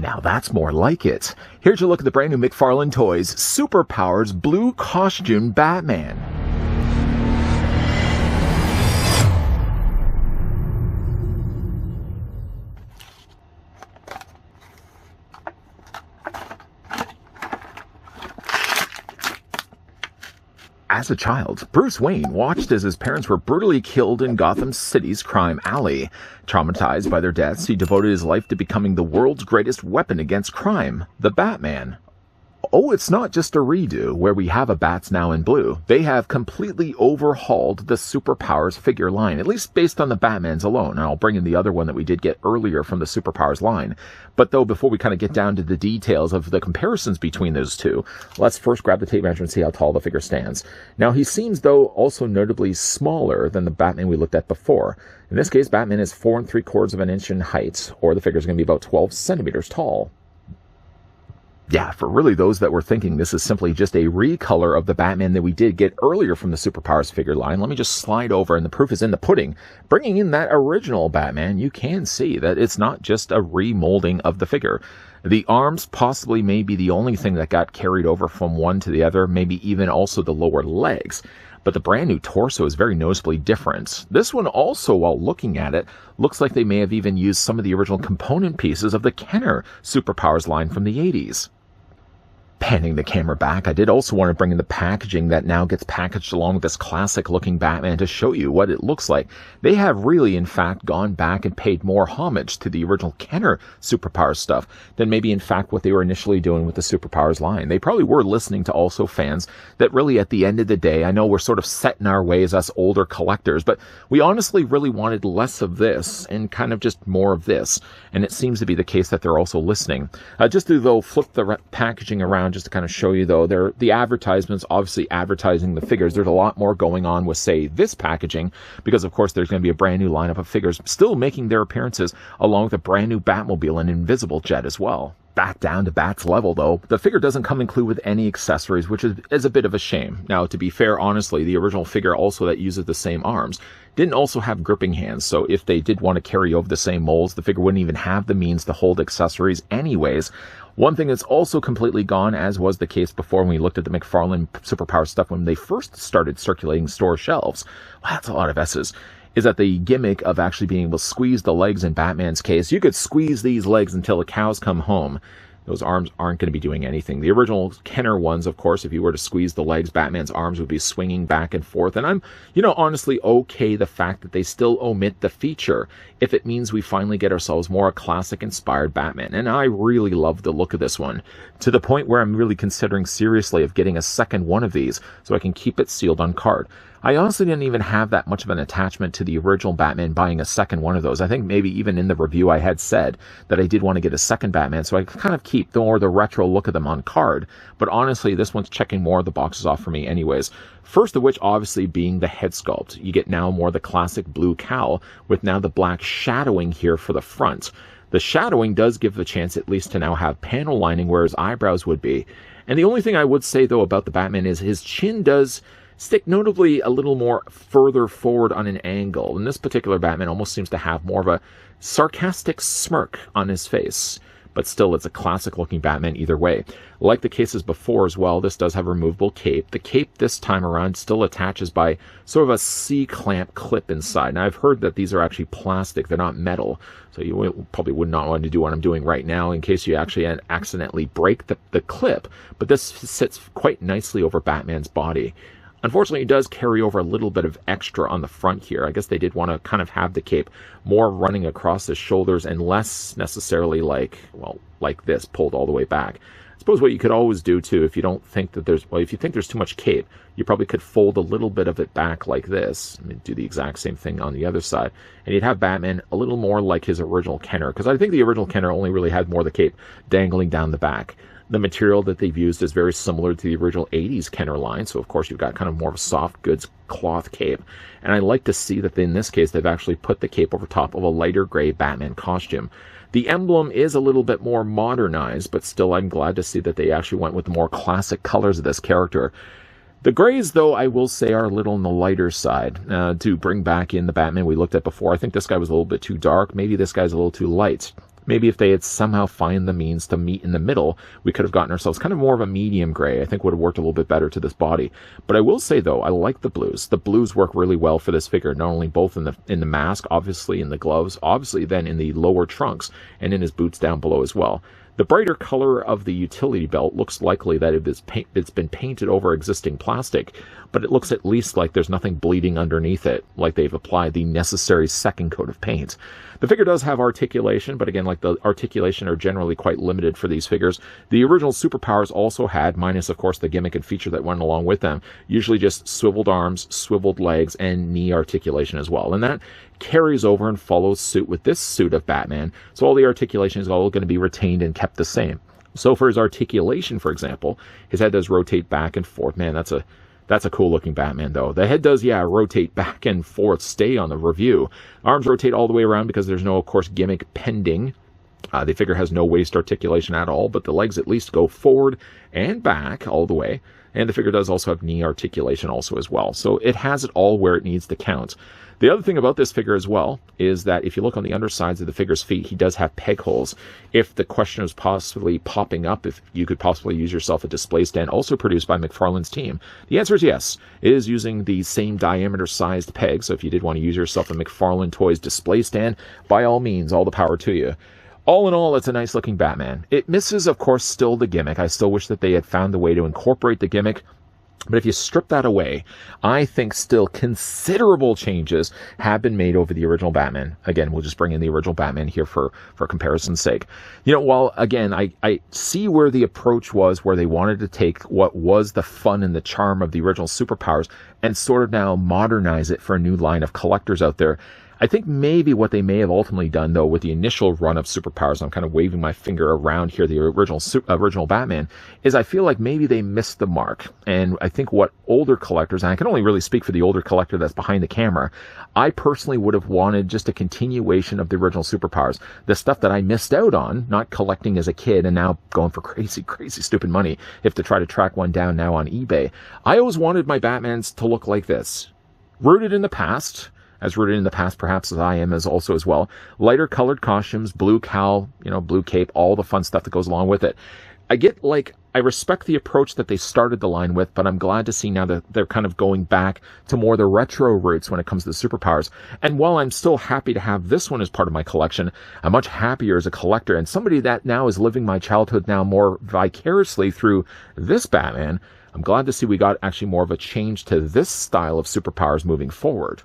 Now that's more like it. Here's a look at the brand new McFarlane Toys Superpowers Blue Costume Batman. As a child, Bruce Wayne watched as his parents were brutally killed in Gotham City's crime alley. Traumatized by their deaths, he devoted his life to becoming the world's greatest weapon against crime, the Batman. Oh, it's not just a redo, where we have a Bats now in blue. They have completely overhauled the Superpowers figure line, at least based on the Batmans alone. And I'll bring in the other one that we did get earlier from the Superpowers line. But though, before we kind of get down to the details of the comparisons between those two, let's first grab the tape measure and see how tall the figure stands. Now, he seems, though, also notably smaller than the Batman we looked at before. In this case, Batman is 4 3/4 inches in height, or the figure is going to be about 12 centimeters tall. Yeah, for really those that were thinking this is simply just a recolor of the Batman that we did get earlier from the Superpowers figure line, let me just slide over, and the proof is in the pudding. Bringing in that original Batman, you can see that it's not just a remolding of the figure. The arms possibly may be the only thing that got carried over from one to the other, maybe even also the lower legs. But the brand new torso is very noticeably different. This one also, while looking at it, looks like they may have even used some of the original component pieces of the Kenner Superpowers line from the 80s. Panning the camera back, I did also want to bring in the packaging that now gets packaged along with this classic looking Batman to show you what it looks like. They have really, in fact, gone back and paid more homage to the original Kenner Superpowers stuff than maybe, in fact, what they were initially doing with the Superpowers line. They probably were listening to also fans that really, at the end of the day, I know we're sort of set in our ways, us older collectors, but we honestly really wanted less of this and kind of just more of this. And it seems to be the case that they're also listening. Just to, though, flip the packaging around just to kind of show you, though, the advertisements obviously advertising the figures. There's a lot more going on with, say, this packaging, because of course there's going to be a brand new lineup of figures still making their appearances, along with a brand new Batmobile and Invisible Jet as well. Back down to Bat's level, though, the figure doesn't come included with any accessories, which is a bit of a shame. Now, to be fair, honestly, the original figure also that uses the same arms didn't also have gripping hands, so if they did want to carry over the same molds, the figure wouldn't even have the means to hold accessories anyways. One thing that's also completely gone, as was the case before when we looked at the McFarlane Superpower stuff when they first started circulating store shelves, wow, that's a lot of S's, is that the gimmick of actually being able to squeeze the legs in Batman's case. You could squeeze these legs until the cows come home. Those arms aren't going to be doing anything. The original Kenner ones, of course, if you were to squeeze the legs, Batman's arms would be swinging back and forth. And I'm, honestly okay the fact that they still omit the feature if it means we finally get ourselves more a classic-inspired Batman. And I really love the look of this one, to the point where I'm really considering seriously of getting a second one of these so I can keep it sealed on card. I honestly didn't even have that much of an attachment to the original Batman buying a second one of those. I think maybe even in the review I had said that I did want to get a second Batman, so I could kind of keep the retro look of them on card. But honestly, this one's checking more of the boxes off for me anyways. First of which obviously being the head sculpt. You get now more the classic blue cowl with now the black shadowing here for the front. The shadowing does give the chance at least to now have panel lining where his eyebrows would be. And the only thing I would say, though, about the Batman is his chin does stick notably a little more further forward on an angle. And this particular Batman almost seems to have more of a sarcastic smirk on his face. But still, it's a classic-looking Batman either way. Like the cases before as well, this does have a removable cape. The cape this time around still attaches by sort of a C-clamp clip inside. Now, I've heard that these are actually plastic. They're not metal. So you probably would not want to do what I'm doing right now in case you actually accidentally break the clip. But this sits quite nicely over Batman's body. Unfortunately, it does carry over a little bit of extra on the front here. I guess they did want to kind of have the cape more running across the shoulders and less necessarily like this, pulled all the way back. I suppose what you could always do, too, if you don't think that if you think there's too much cape, you probably could fold a little bit of it back like this. I mean, do the exact same thing on the other side. And you'd have Batman a little more like his original Kenner, because I think the original Kenner only really had more of the cape dangling down the back. The material that they've used is very similar to the original 80s Kenner line, so of course you've got kind of more of a soft goods cloth cape. And I like to see that in this case they've actually put the cape over top of a lighter gray Batman costume. The emblem is a little bit more modernized, but still I'm glad to see that they actually went with the more classic colors of this character. The grays, though, I will say are a little on the lighter side to bring back in the Batman we looked at before. I think this guy was a little bit too dark. Maybe this guy's a little too light. maybe if they had somehow find the means to meet in the middle, we could have gotten ourselves kind of more of a medium gray. I think would have worked a little bit better to this body. But I will say though, I like the blues. The blues work really well for this figure, not only both in the mask, obviously in the gloves, obviously then in the lower trunks and in his boots down below as well. The brighter color of the utility belt looks likely that it's been painted over existing plastic, but it looks at least like there's nothing bleeding underneath it, like they've applied the necessary second coat of paint. The figure does have articulation, but again, like the articulation are generally quite limited for these figures. The original Superpowers also had, minus of course the gimmick and feature that went along with them, usually just swiveled arms, swiveled legs, and knee articulation as well. And that carries over and follows suit with this suit of Batman, so all the articulation is all going to be retained and kept the same. So for his articulation, for example, his head does rotate back and forth. Man, that's a cool looking Batman though. The head does, yeah, rotate back and forth, stay on the review. Arms rotate all the way around because there's no, of course, gimmick pending. The figure has no waist articulation at all, but the legs at least go forward and back all the way. And the figure does also have knee articulation also as well. So it has it all where it needs to count. The other thing about this figure as well is that if you look on the undersides of the figure's feet, he does have peg holes. If the question was possibly popping up, if you could possibly use yourself a display stand also produced by McFarlane's team, the answer is yes. It is using the same diameter sized peg. So if you did want to use yourself a McFarlane Toys display stand, by all means, all the power to you. All in all, it's a nice looking Batman. It misses, of course, still the gimmick. I still wish that they had found a way to incorporate the gimmick. But if you strip that away, I think still considerable changes have been made over the original Batman. Again, we'll just bring in the original Batman here for comparison's sake. You know, while, again, I see where the approach was, where they wanted to take what was the fun and the charm of the original Superpowers and sort of now modernize it for a new line of collectors out there. I think maybe what they may have ultimately done, though, with the initial run of Superpowers, I'm kind of waving my finger around here, the original Batman, is I feel like maybe they missed the mark. And I think what older collectors, and I can only really speak for the older collector that's behind the camera, I personally would have wanted just a continuation of the original Superpowers. The stuff that I missed out on, not collecting as a kid and now going for crazy, crazy stupid money, if to try to track one down now on eBay. I always wanted my Batmans to look like this. Rooted in the past, as rooted in the past perhaps as I am as also as well. Lighter colored costumes, blue cowl, blue cape, all the fun stuff that goes along with it. I respect the approach that they started the line with, but I'm glad to see now that they're kind of going back to more the retro roots when it comes to the Superpowers. And while I'm still happy to have this one as part of my collection, I'm much happier as a collector and somebody that now is living my childhood now more vicariously through this Batman. I'm glad to see we got actually more of a change to this style of Superpowers moving forward.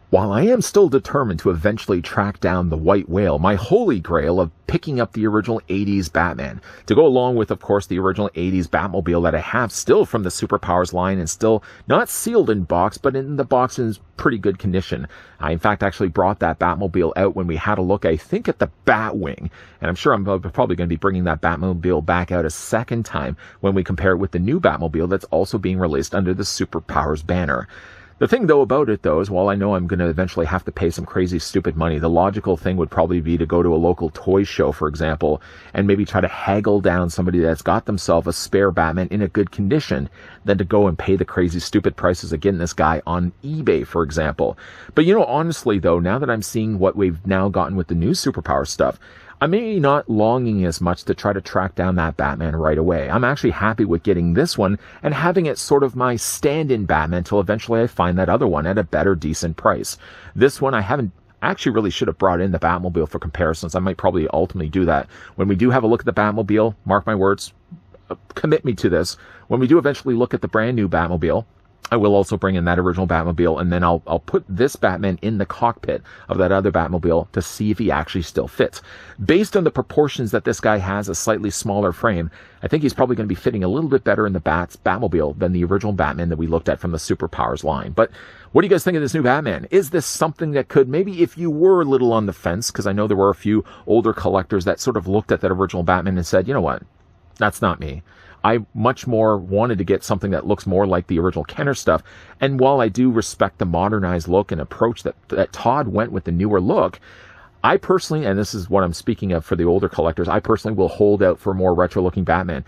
While I am still determined to eventually track down the White Whale, my holy grail of picking up the original 80s Batman, to go along with, of course, the original 80s Batmobile that I have still from the Superpowers line and still not sealed in box, but in the box in pretty good condition. I, in fact, actually brought that Batmobile out when we had a look, I think, at the Batwing, and I'm sure I'm probably going to be bringing that Batmobile back out a second time when we compare it with the new Batmobile that's also being released under the Superpowers banner. The thing, though, about it, though, is while I know I'm going to eventually have to pay some crazy, stupid money, the logical thing would probably be to go to a local toy show, for example, and maybe try to haggle down somebody that's got themselves a spare Batman in a good condition than to go and pay the crazy, stupid prices of getting this guy on eBay, for example. But, honestly, though, now that I'm seeing what we've now gotten with the new Superpower stuff, I'm maybe not longing as much to try to track down that Batman right away. I'm actually happy with getting this one and having it sort of my stand-in Batman till eventually I find that other one at a better, decent price. This one I haven't actually really should have brought in the Batmobile for comparisons. I might probably ultimately do that. When we do have a look at the Batmobile, mark my words, commit me to this. When we do eventually look at the brand new Batmobile, I will also bring in that original Batmobile, and then I'll put this Batman in the cockpit of that other Batmobile to see if he actually still fits. Based on the proportions that this guy has, a slightly smaller frame, I think he's probably going to be fitting a little bit better in the Batmobile than the original Batman that we looked at from the Superpowers line. But what do you guys think of this new Batman? Is this something that could, maybe if you were a little on the fence, because I know there were a few older collectors that sort of looked at that original Batman and said, you know what, that's not me. I much more wanted to get something that looks more like the original Kenner stuff. And while I do respect the modernized look and approach that Todd went with the newer look, I personally, and this is what I'm speaking of for the older collectors, I personally will hold out for a more retro-looking Batman.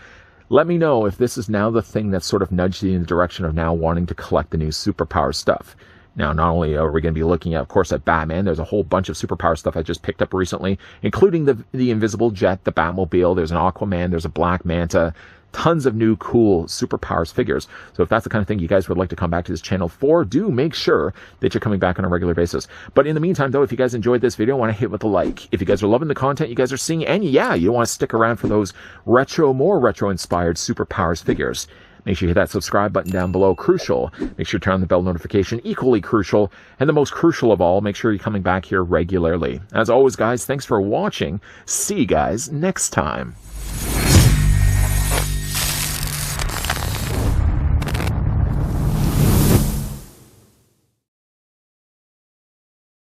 Let me know if this is now the thing that's sort of nudged you in the direction of now wanting to collect the new Superpower stuff. Now, not only are we going to be looking at, of course, at Batman, there's a whole bunch of superpower stuff I just picked up recently, including the Invisible Jet, the Batmobile, there's an Aquaman, there's a Black Manta, tons of new cool superpowers figures. So if that's the kind of thing you guys would like to come back to this channel for, do make sure that you're coming back on a regular basis. But in the meantime, though, if you guys enjoyed this video, I want to hit with a like. If you guys are loving the content you guys are seeing, and yeah, you want to stick around for those more retro-inspired superpowers figures, make sure you hit that subscribe button down below. Crucial. Make sure you turn on the bell notification. Equally crucial. And the most crucial of all, make sure you're coming back here regularly. As always, guys, thanks for watching. See you guys next time.